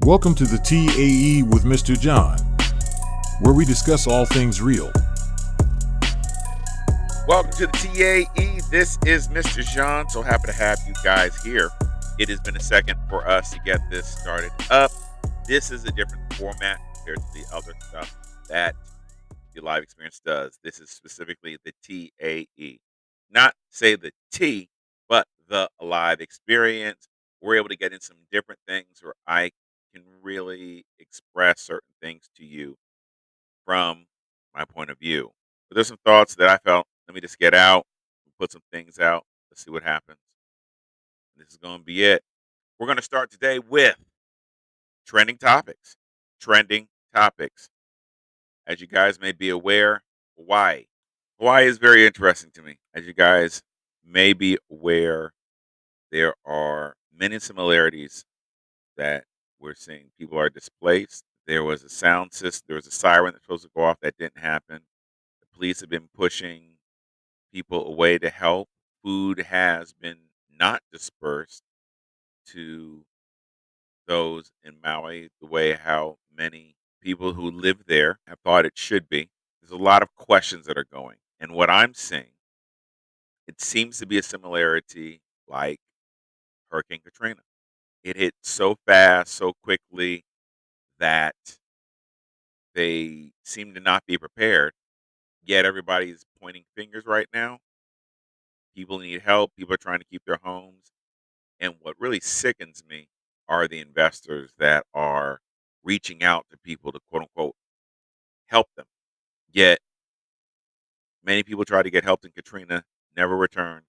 Welcome to the TAE with Mr. John, where we discuss all things real. Welcome to the TAE. This is Mr. John. So happy to have you guys here. It has been a second for us to get this started up. This is a different format compared to the other stuff that the Live Experience does. This is specifically the TAE. Not say the T, but the Live Experience. We're able to get in some different things where I can really express certain things to you from my point of view. But there's some thoughts that I felt, let me just get out, put some things out. Let's see what happens. This is going to be it. We're going to start today with trending topics. Trending topics. As you guys may be aware, Hawaii. Hawaii is very interesting to me. As you guys may be aware, there are many similarities that we're seeing. People are displaced. There was a sound system, there was a siren that's supposed to go off that didn't happen. The police have been pushing people away to help. Food has been not dispersed to those in Maui the way how many people who live there have thought it should be. There's a lot of questions that are going. And what I'm seeing, it seems to be a similarity like Hurricane Katrina. It hit so fast, so quickly that they seem to not be prepared. Yet everybody's pointing fingers right now. People need help. People are trying to keep their homes. And what really sickens me are the investors that are reaching out to people to quote unquote help them. Yet many people tried to get help in Katrina, never returned.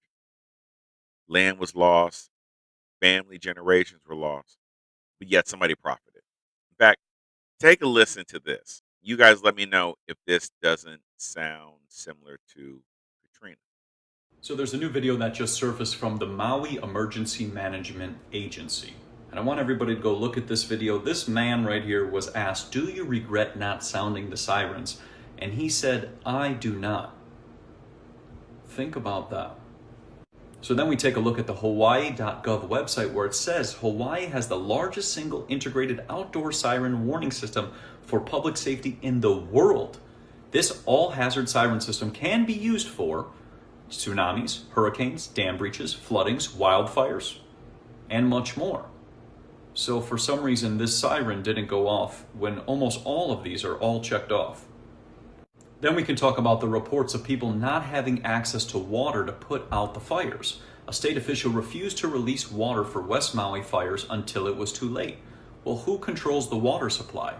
Land was lost. Family generations were lost. But yet somebody profited. In fact, take a listen to this. You guys let me know if this doesn't sound similar to Katrina. So there's a new video that just surfaced from the Maui Emergency Management Agency. And I want everybody to go look at this video. This man right here was asked, "Do you regret not sounding the sirens?" And he said, "I do not." Think about that. So then we take a look at the Hawaii.gov website where it says Hawaii has the largest single integrated outdoor siren warning system for public safety in the world. This all-hazard siren system can be used for tsunamis, hurricanes, dam breaches, floodings, wildfires, and much more. So for some reason, this siren didn't go off when almost all of these are all checked off. Then we can talk about the reports of people not having access to water to put out the fires. A state official refused to release water for West Maui fires until it was too late. Well, who controls the water supply?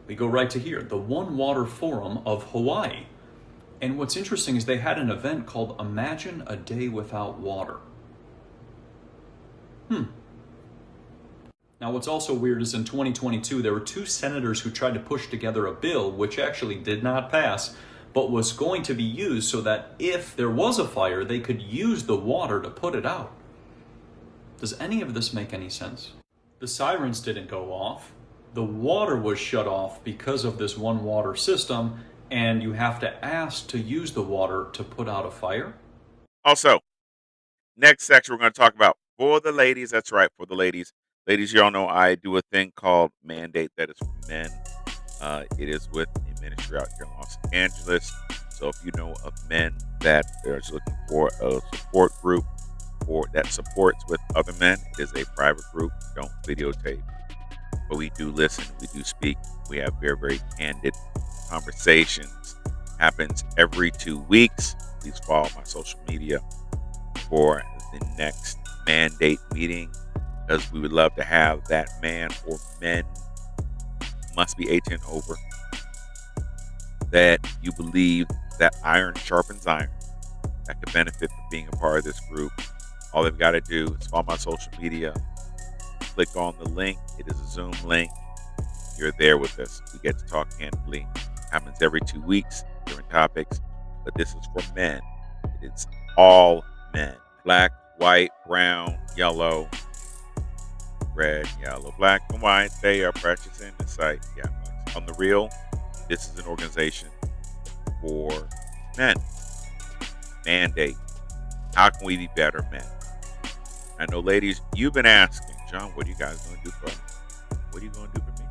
We go right to here, the One Water Forum of Hawaii. And what's interesting is they had an event called Imagine a Day Without Water. Now what's also weird is in 2022, there were two senators who tried to push together a bill which actually did not pass, but was going to be used so that if there was a fire, they could use the water to put it out. Does any of this make any sense? The sirens didn't go off. The water was shut off because of this one water system, and you have to ask to use the water to put out a fire? Also, next section we're going to talk about for the ladies. That's right, for the ladies. Ladies, y'all know I do a thing called Mandate that is for men. It is with a ministry out here in Los Angeles. So if you know of men that are just looking for a support group or that supports with other men, it is a private group. Don't videotape. But we do listen. We do speak. We have very, very candid conversations. Happens every 2 weeks. Please follow my social media for the next mandate meeting, because we would love to have that man or men, must be 18 over, that you believe that iron sharpens iron, that could benefit from being a part of this group. All they've got to do is follow my social media, click on the link. It is a Zoom link. You're there with us. We get to talk candidly. Happens every 2 weeks, different topics, but this is for men. It is all men. Black, white, brown, yellow, red, yellow, black, and white. They are precious in the sight. Yeah, on the real, this is an organization for men. Mandate. How can we be better men? I know, ladies, you've been asking, John, what are you guys going to do for us? What are you going to do for me?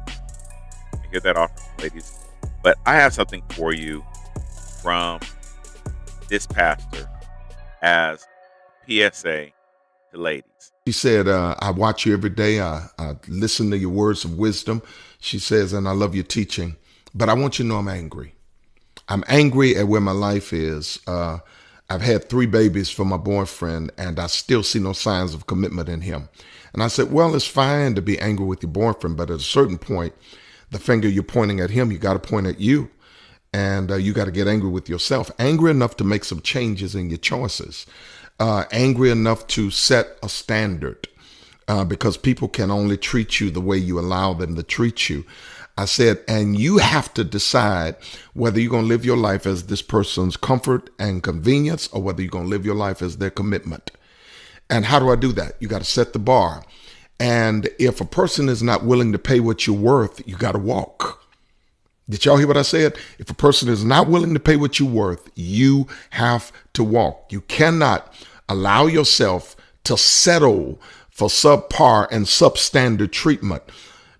I hear that often from ladies. But I have something for you from this pastor as PSA to ladies. She said, I watch you every day. I listen to your words of wisdom. She says, and I love your teaching. But I want you to know I'm angry. I'm angry at where my life is. I've had 3 babies for my boyfriend, and I still see no signs of commitment in him. And I said, well, it's fine to be angry with your boyfriend, but at a certain point, the finger you're pointing at him, you got to point at you. And you got to get angry with yourself, angry enough to make some changes in your choices, angry enough to set a standard, because people can only treat you the way you allow them to treat you. I said, and you have to decide whether you're going to live your life as this person's comfort and convenience or whether you're going to live your life as their commitment. And how do I do that? You got to set the bar. And if a person is not willing to pay what you're worth, you got to walk. Did y'all hear what I said? If a person is not willing to pay what you're worth, you have to walk. You cannot allow yourself to settle for subpar and substandard treatment,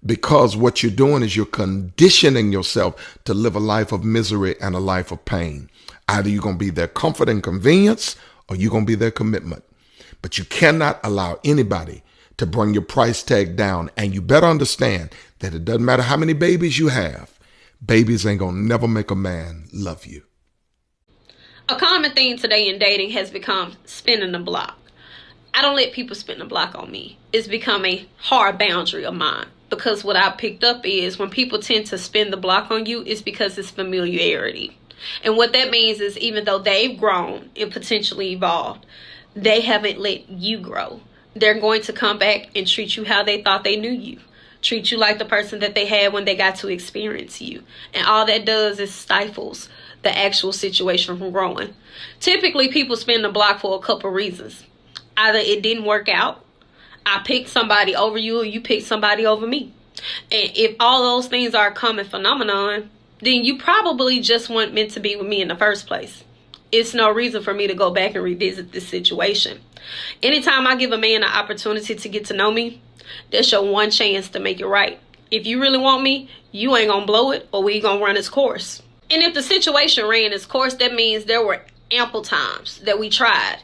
because what you're doing is you're conditioning yourself to live a life of misery and a life of pain. Either you're going to be their comfort and convenience or you're going to be their commitment. But you cannot allow anybody to bring your price tag down. And you better understand that it doesn't matter how many babies you have. Babies ain't gonna never make a man love you. A common theme today in dating has become spinning the block. I don't let people spin the block on me. It's become a hard boundary of mine, because what I picked up is when people tend to spin the block on you, it's because it's familiarity. And what that means is even though they've grown and potentially evolved, they haven't let you grow. They're going to come back and treat you how they thought they knew you. Treat you like the person that they had when they got to experience you. And all that does is stifles the actual situation from growing. Typically, people spin the block for a couple reasons. Either it didn't work out, I picked somebody over you, or you picked somebody over me. And if all those things are a common phenomenon, then you probably just weren't meant to be with me in the first place. It's no reason for me to go back and revisit this situation. Anytime I give a man an opportunity to get to know me, that's your one chance to make it right. If you really want me, you ain't gonna blow it, or we gonna run its course. And if the situation ran its course, that means there were ample times that we tried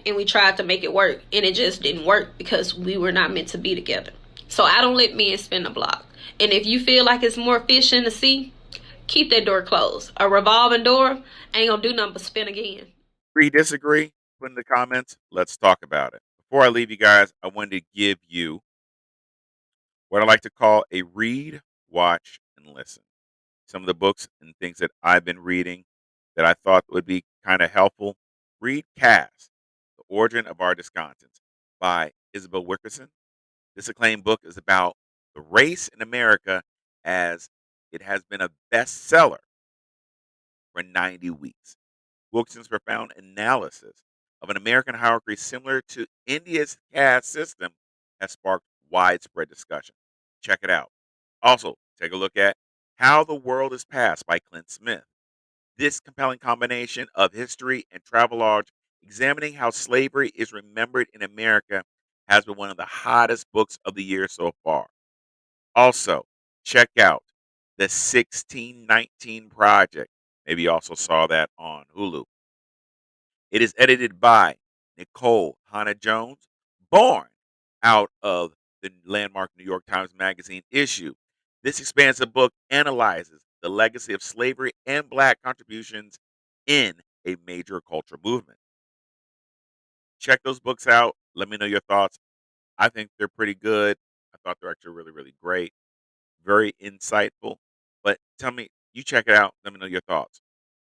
to make it work, and it just didn't work because we were not meant to be together. So I don't let men spin the block. And if you feel like it's more fish in the sea, keep that door closed. A revolving door ain't gonna do nothing but spin again. Agree, disagree? Put in the comments. Let's talk about it. Before I leave you guys, I wanted to give you what I like to call a read, watch, and listen. Some of the books and things that I've been reading that I thought would be kind of helpful. Read Cass, The Origin of Our Discontents by Isabel Wilkerson. This acclaimed book is about the race in America, as it has been a bestseller for 90 weeks. Wilkerson's profound analysis of an American hierarchy similar to India's caste system has sparked widespread discussion. Check it out. Also, take a look at How the World is Passed by Clint Smith. This compelling combination of history and travelogue examining how slavery is remembered in America has been one of the hottest books of the year so far. Also, check out the 1619 Project. Maybe you also saw that on Hulu. It is edited by Nicole Hannah Jones, born out of the landmark New York Times Magazine issue. This expansive book analyzes the legacy of slavery and Black contributions in a major cultural movement. Check those books out. Let me know your thoughts. I think they're pretty good. I thought they're actually really, really great, very insightful. But tell me, you check it out. Let me know your thoughts.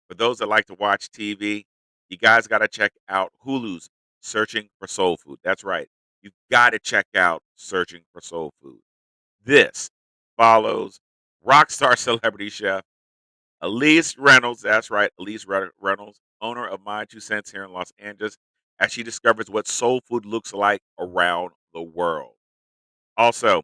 For those that like to watch TV, you guys got to check out Hulu's Searching for Soul Food. That's right. You got to check out Searching for Soul Food. This follows rock star celebrity chef Elise Reynolds. That's right, Reynolds, owner of My Two Cents here in Los Angeles, as she discovers what soul food looks like around the world. Also,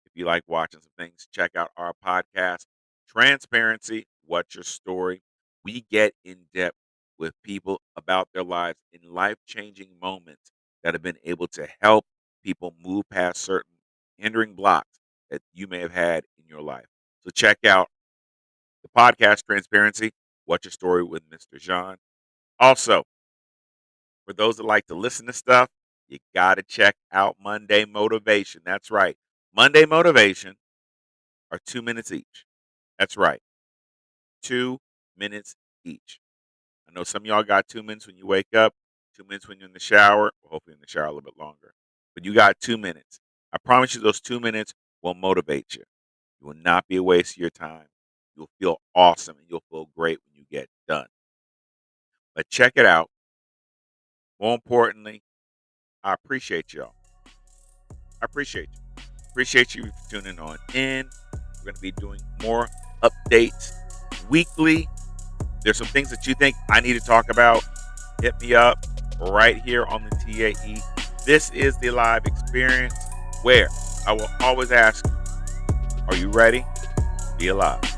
if you like watching some things, check out our podcast, Transparency, What's Your Story? We get in depth with people about their lives in life changing moments that have been able to help people move past certain hindering blocks that you may have had in your life. So check out the podcast Transparency, What's Your Story with Mr. Jean. Also, for those that like to listen to stuff, you got to check out Monday Motivation. That's right. Monday Motivation are 2 minutes each. That's right. 2 minutes each. I know some of y'all got 2 minutes when you wake up, 2 minutes when you're in the shower, or hopefully in the shower a little bit longer. But you got 2 minutes. I promise you those 2 minutes will motivate you. You will not be a waste of your time. You'll feel awesome and you'll feel great when you get done. But check it out. More importantly, I appreciate y'all. I appreciate you. Appreciate you for tuning on in. We're going to be doing more updates weekly. There's some things that you think I need to talk about. Hit me up right here on the TAE. This is the Live Experience, where I will always ask, are you ready? Be alive.